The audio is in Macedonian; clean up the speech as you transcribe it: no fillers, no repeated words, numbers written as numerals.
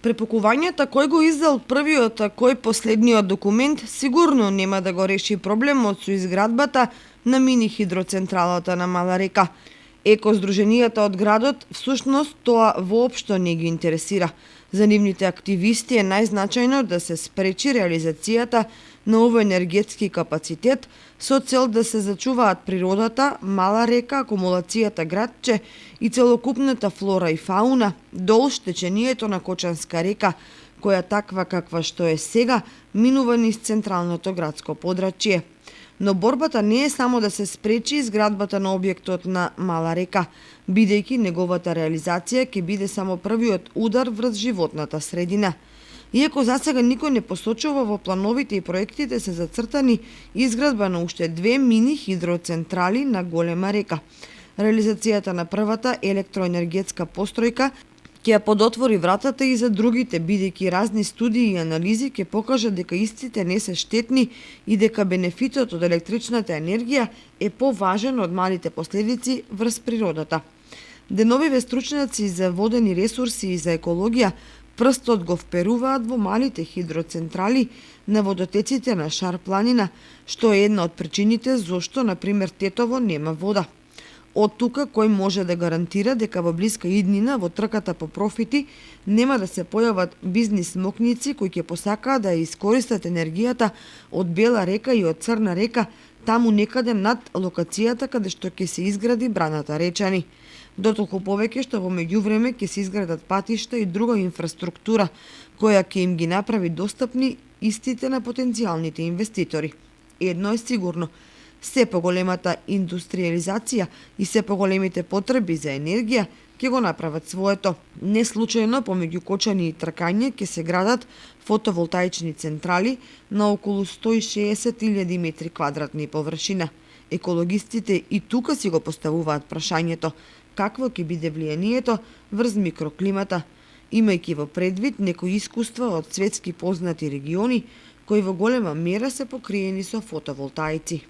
Препукувањето кој го издал првиот, а кој последниот документ, сигурно нема да го реши проблемот со изградбата на мини хидроцентралата на Мала река. Екоздруженијата од градот, всушност, тоа воопшто не ги интересира. За нивните активисти е најзначајно да се спречи реализацијата на овој енергетски капацитет со цел да се зачуваат природата, Мала река, акумулацијата градче и целокупната флора и фауна, долж течението на Кочанска река, која таква каква што е сега, минува низ централното градско подрачје. Но борбата не е само да се спречи изградбата на објектот на Мала река, бидејќи неговата реализација ќе биде само првиот удар врз животната средина. Иако засега никој не посочува, во плановите и проектите се зацртани изградба на уште 2 мини хидроцентрали на голема река. Реализацијата на првата електроенергетска постројка ќе ја подотвори вратата и за другите, бидејќи разни студии и анализи ќе покажат дека истите не се штетни и дека бенефитот од електричната енергија е поважен од малите последици врз природата. Деновиве стручњаци за водени ресурси и за екологија прстот го вперуваат во малите хидроцентрали на водотеците на Шар планина, што е една од причините зошто, например, Тетово нема вода. Од тука кој може да гарантира дека во блиска иднина во трката по профити нема да се појават бизнис смокници кои ќе посакаат да ја искористат енергијата од Бела река и од Црна река, таму некаде над локацијата каде што ќе се изгради браната Речани. Дотолку повеќе што во меѓувреме ќе се изградат патишта и друга инфраструктура, која ќе им ги направи достапни истите на потенцијалните инвеститори. Едно е сигурно, се поголемата индустриализација и се поголемите потреби за енергија ќе го направат своето. Не случајно помеѓу Кочани и Тркање ќе се градат фотоволтаични централи на околу 160.000 метри квадратни површина. Екологистите и тука си го поставуваат прашањето какво ќе биде влијанието врз микроклимата, имајќи во предвид некои искуства од светски познати региони кои во голема мера се покриени со фотоволтаици.